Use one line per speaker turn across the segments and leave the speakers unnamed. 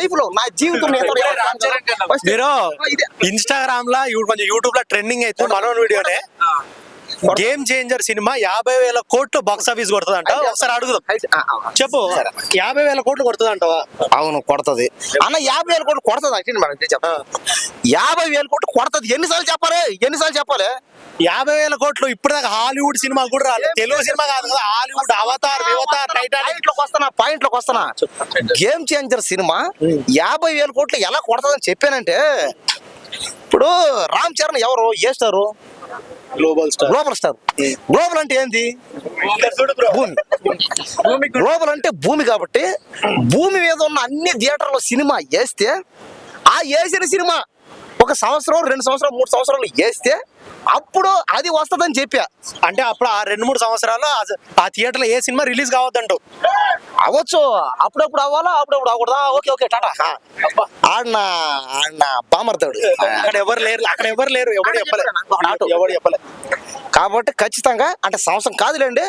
Life లో నా జీవితం
మీరు ఇన్స్టాగ్రామ్ లా కొంచెం యూట్యూబ్ లో ట్రెండింగ్ అయితే మనోన్ వీడియోనే గేమ్ చేంజర్ సినిమా 50,000 కోట్లు బాక్స్ ఆఫీస్ కొడుతుందంట. ఒకసారి అడుగుదాం, చెప్పు 50,000 కోట్లు కొడుతుందంటవా?
అవును కొడుతుంది అన్న, 50,000 కోట్లు కొడుతుంది. అంటే మనం చెప్ప 50,000 కోట్లు కొడుతుంది. ఎన్నిసార్లు చెప్పాలి
50,000 కోట్లు ఇప్పటిదాకా హాలీవుడ్ సినిమా కూడా రాలేదు. తెలుగు సినిమా కాదు కదా, హాలీవుడ్ అవతార్ టైటానిక్
పాయింట్ లోకి వస్తానా. గేమ్ చేంజర్ సినిమా 50,000 కోట్లు ఎలా కొడుతుందని చెప్పానంటే, ఇప్పుడు రామ్ చరణ్ ఎవరు, ఏ స్టారు? Global star. గ్లోబల్ అంటే ఏంది? భూమి. గ్లోబల్ అంటే భూమి కాబట్టి భూమి మీద ఉన్న అన్ని థియేటర్లో సినిమా వేస్తే, ఆ వేసిన సినిమా 1 సంవత్సరం 2 సంవత్సరాలు 3 సంవత్సరాలు వేస్తే అప్పుడు అది వస్తుందని చెప్పా.
అంటే అప్పుడు ఆ 2-3 సంవత్సరాలు ఆ థియేటర్ లో ఏ సినిమా రిలీజ్ కావద్దంటావు?
అవ్వచ్చు, అప్పుడప్పుడు అవ్వాలా, అప్పుడప్పుడు అవ్వకూడదా? ఓకే టాటా. ఆడిన బామర్తాడు.
అక్కడ ఎవరు లేరు ఎవడు చెప్పలేదు.
కాబట్టి ఖచ్చితంగా అంటే సంవత్సరం కాదులేండి,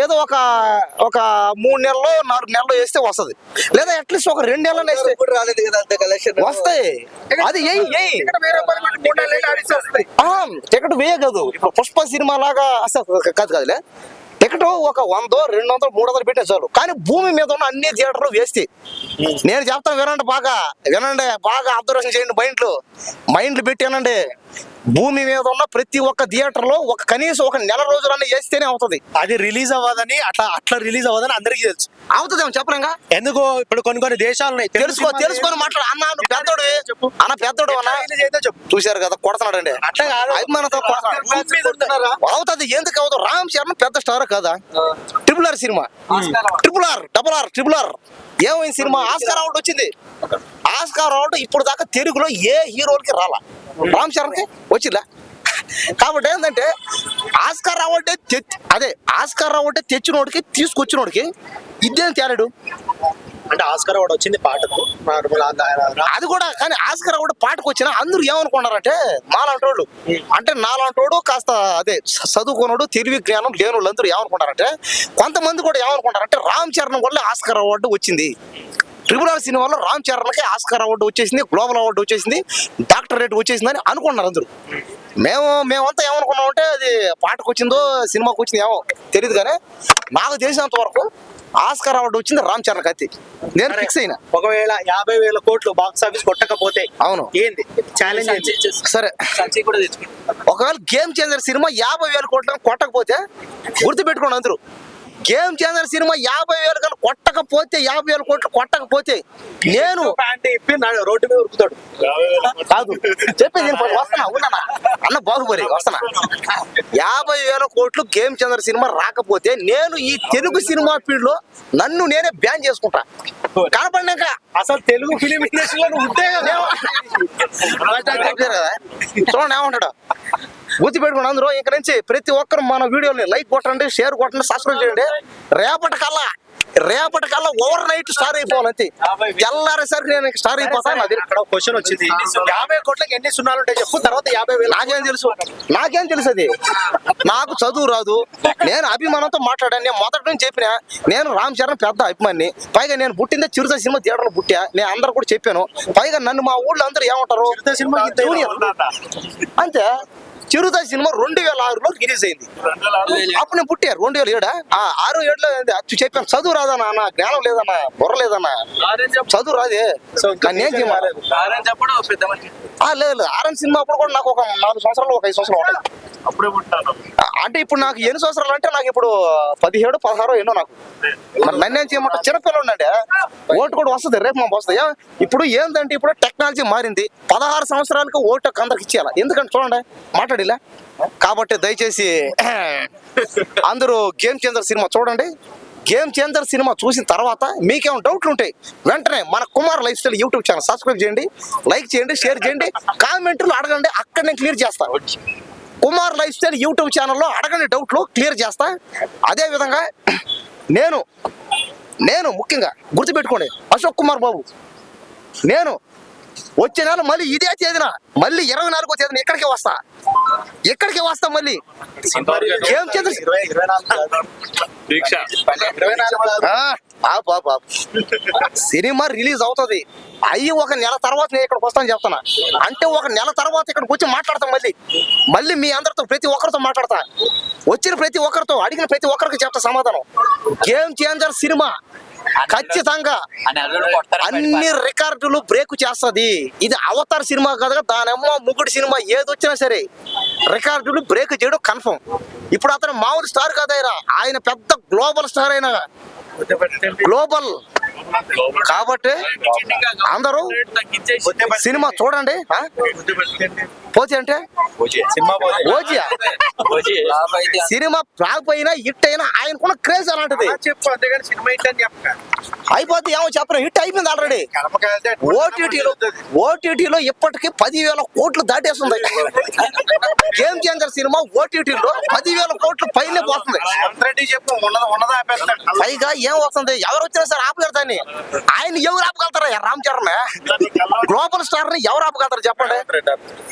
ఏదో ఒక 3 నెలలు 4 నెలలు వేస్తే వస్తుంది, లేదా అట్లీస్ట్ ఒక 2 నెలలు వేస్తే
రాలేదు కదా అంత కలెక్షన్
వస్తాయి. అది టికెట్ వేయగదు. ఇప్పుడు పుష్ప సినిమా లాగా అసలు కాదులే, టికెట్ ఒక 100, 200, 300 పెట్టే చాలు. కానీ భూమి మీద ఉన్న అన్ని థియేటర్లు వేస్తే, నేను చెప్తాను వినండి, బాగా అబ్జర్వేషన్ చేయండి, మైండ్లు పెట్టి వినండి. భూమి మీద ఉన్న ప్రతి ఒక్క థియేటర్ లో కనీసం 1 నెల రోజులన్నా వేస్తేనే అవుతుంది.
అది రిలీజ్ అవ్వదని అట్లా రిలీజ్ అవ్వదని అందరికీ తెలుసు.
అవుతుంది చెప్పలేంగా.
ఎందుకు? ఇప్పుడు కొన్ని దేశాలు
తెలుసుకొని మాట్లాడు అన్న. నువ్వు పెద్దోడు చెప్పు. చూశారు కదా కొడుతున్నాడండి.
అట్లా కాదు,
అభిమానంతో అవుతుంది. ఎందుకు అవుతుంది? రామ్ చరణ్ పెద్ద స్టార్ కదా. RRR సినిమా, RRR ఏమైంది సినిమా? ఆస్కార్ అవార్డు వచ్చింది. ఆస్కార్ అవార్డు ఇప్పుడు దాకా తెలుగులో ఏ హీరోలకి రాలా, రామ్ చరణ్కి వచ్చిందా? కాబట్టి ఏంటంటే ఆస్కార్ అవార్డే తెచ్చినోడికి తీసుకొచ్చినోడికి ఇదేం తేడాడు
అంటే ఆస్కార్ అవార్డు వచ్చింది పాటకు,
అది కూడా. కానీ ఆస్కార్ అవార్డు పాటకు వచ్చినా అందరూ ఏమనుకున్నారంటే, మాలాంటోళ్ళు అంటే నాలాంటోడు కాస్త చదువుకున్నాడు, తెలివి జ్ఞానం లేని వాళ్ళందరూ ఏమనుకుంటారంటే, కొంతమంది కూడా ఏమనుకుంటారంటే రామ్ చరణ్ వల్ల ఆస్కార్ అవార్డు వచ్చింది. RRR సినిమాలో రామ్ చరణ్కి ఆస్కార్ అవార్డు వచ్చేసింది, గ్లోబల్ అవార్డు వచ్చేసింది, డాక్టరేట్ వచ్చేసింది అని అనుకున్నారు అందరూ. మేమంతా ఏమనుకున్నామంటే అది పాటకు వచ్చిందో సినిమాకు వచ్చిందో ఏమో తెలియదు, కానీ నాకు తెలిసినంత వరకు ఆస్కార్ అవార్డు వచ్చింది రామ్ చరణ్ కత్తి. నేను ఫిక్స్ అయినా.
ఒకవేళ 50,000 కోట్లు బాక్స్ ఆఫీస్ కొట్టకపోతే
అవును
ఏంది ఛాలెంజ్?
సరే, ఒకవేళ గేమ్ చేంజర్ సినిమా 50,000 కోట్లు కొట్టకపోతే గుర్తుపెట్టుకోండి అందరూ, గేమ్ చేంజర్ సినిమా 50,000 కన్నా కొట్టకపోతే, 50,000 కోట్లు కొట్టకపోతే నేను
రోడ్డు మీద ఉరుకుతాడు
కాదు చెప్పేది. వస్తానా అన్న, బాహుబలి వస్తానా. 50,000 కోట్లు గేమ్ చేంజర్ సినిమా రాకపోతే నేను ఈ తెలుగు సినిమా ఫీల్డ్ లో నన్ను నేనే బ్యాన్ చేసుకుంటా. కనపడినాక
అసలు తెలుగు ఫిలిం ఇండస్ట్రీలో ఉంటే కదా.
చూడండి ఏమంటాడు. గుర్తుపెట్టుకోండి అందరూ, ఇంక నుంచి ప్రతి ఒక్కరు మన వీడియోని లైక్ కొట్టండి, షేర్ కొట్టండి, సబ్స్క్రైబ్ చేయండి. రేపటికల్లా ఓవర్ నైట్ స్టార్ అయిపోవాలంతే. తెల్లారేసరికి నేను స్టార్ అయిపోతాను. అది
అక్కడ క్వశ్చన్ వచ్చింది, 50 కోట్లకి ఎన్ని సున్నాలు ఉంటాయి చెప్పు, తర్వాత 50,000.
నాకేం తెలుసు అది. నాకు చదువు రాదు, నేను అభిమానంతో మాట్లాడాను. నేను మొదటి నుంచి చెప్పిన, నేను రామ్ చరణ్ పెద్ద అభిమాని. పైగా నేను పుట్టిందే చిరుత సినిమా థియేటర్లో పుట్టా. నేను అందరు కూడా చెప్పాను. పైగా నన్ను మా ఊళ్ళో అందరూ ఏమంటారు, జూనియర్ అంతే. చిరుత సినిమా 2006లో రిలీజ్ అయింది. అప్పుడు నేను పుట్టారు 2007, 6-7లో చెప్పాను. చదువు రాదన్నా, నా జ్ఞానం లేదన్నా, బుర్ర లేదన్నా, చదువు రాదే. లేదు ఆర్ఎన్ సినిమా అప్పుడు కూడా నాకు ఒక 4 సంవత్సరాలు 5 సంవత్సరాలు ఉంటాయి. అంటే ఇప్పుడు నాకు ఎన్ని సంవత్సరాలు అంటే, నాకు ఇప్పుడు 17, 16 ఎన్నో. నాకు నన్ను ఏం చేయమంటారు, చిన్నపిల్లలు అండి. ఓటు కూడా వస్తుంది, రేపు మాకు వస్తుంది. ఇప్పుడు ఏంటంటే ఇప్పుడు టెక్నాలజీ మారింది. 16 సంవత్సరాలకు ఓటు అందరికి ఇచ్చేయాలి. ఎందుకంటే చూడండి మాట్లాడిలా. కాబట్టి దయచేసి అందరూ గేమ్ చేంజర్ సినిమా చూడండి. గేమ్ చేంజర్ సినిమా చూసిన తర్వాత మీకేమైనా డౌట్లు ఉంటాయి, వెంటనే మన Kumar life style YouTube channel subscribe చేయండి, లైక్ చేయండి, షేర్ చేయండి, కామెంట్లు అడగండి. అక్కడ నేను క్లియర్ చేస్తాను. కుమార్ లైఫ్ స్టైల్ యూట్యూబ్ ఛానల్లో అడగండి, డౌట్లు క్లియర్ చేస్తా. అదేవిధంగా నేను ముఖ్యంగా గుర్తుపెట్టుకోండి, అశోక్ కుమార్ బాబు, నేను వచ్చే నెల మళ్ళీ ఇదే తేదీన మళ్ళీ 24వ తేదీన ఇక్కడికే వస్తా మళ్ళీ గేమ్ చేంజర్ సినిమా రిలీజ్ అవుతుంది అయ్యి ఒక నెల తర్వాత నేను ఇక్కడికి వస్తాను చెప్తాను. అంటే ఒక నెల తర్వాత ఇక్కడికి వచ్చి మాట్లాడతాం మళ్ళీ మీ అందరితో ప్రతి ఒక్కరితో మాట్లాడతా. వచ్చిన ప్రతి ఒక్కరితో అడిగిన ప్రతి ఒక్కరికి చెప్తా సమాధానం. గేమ్ చేంజర్ సినిమా ఖచ్చితంగా అన్ని రికార్డులు బ్రేక్ చేస్తది. ఇది అవతార్ సినిమా కదా, దానమ్మ ముగ్గుడు సినిమా ఏది వచ్చినా సరే రికార్డులు బ్రేక్ చేయడం కన్ఫర్మ్. ఇప్పుడు అతను మామూలు స్టార్ కాదు, ఆయన పెద్ద గ్లోబల్ స్టార్ అయినా గ్లోబల్ కాబట్టి అందరూ సినిమా చూడండి. పోతే అంటే ఓజియా సినిమా ఫ్లాప్ అయినా హిట్ అయినా ఆయనకున్న క్రేజ్ అలాంటిది. అయిపోతే ఏమో చెప్పరు, హిట్ అయిపోయింది ఆల్రెడీ. ఓటీటీలో ఇప్పటికీ 10,000 కోట్లు దాటేస్తుంది. గేమ్ చేంజర్ సినిమా ఓటీటీలో 10,000 కోట్లు పైనే పోతుంది. పైగా ఏం వస్తుంది, ఎవరు వచ్చినా సరే ఆపలేరు దాన్ని. ఆయన ఎవరు ఆపగలుగుతారా? రామ్ చరణ్ గ్లోబల్ స్టార్ ని ఎవరు ఆపగలుగుతారు చెప్పండి?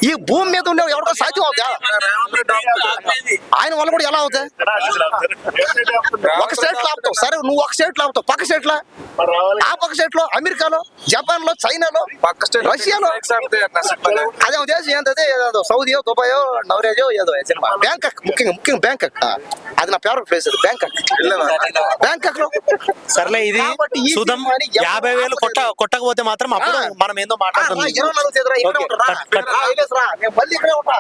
ఈ భూమి మీద ఉండే ఎవరికో సాధ్యం అవుతా? ఆయన వల్ల కూడా ఎలా అవుతాయి? ఒక స్టేట్ లో ఆపుతావు సరే, నువ్వు ఒక స్టేట్ లో ఆపుతావు, పక్క స్టేట్ లో ఆ పక్క స్టేట్ లో అమెరికాలో, జపాన్ లో, చైనాలో, రష్యాలో అదే దేశం ఏంటది, ఏదో సౌదీయో, దుబాయో, నవరేజో ఏదో సినిమా. బ్యాంకాక్, ముఖ్యంగా బ్యాంకాక్, అది నా ఫేవరెట్ ప్లేస్. బ్యాంకాక్ లో
సర్లే ఇది
కాబట్టి ఈ
చూద్దాం.
సినిమాని
50,000 కొట్టకపోతే మాత్రం అప్పుడు మనం ఏందో మాట్లాడుతున్నాం.
మళ్ళీ ఇక్కడే ఉంటా.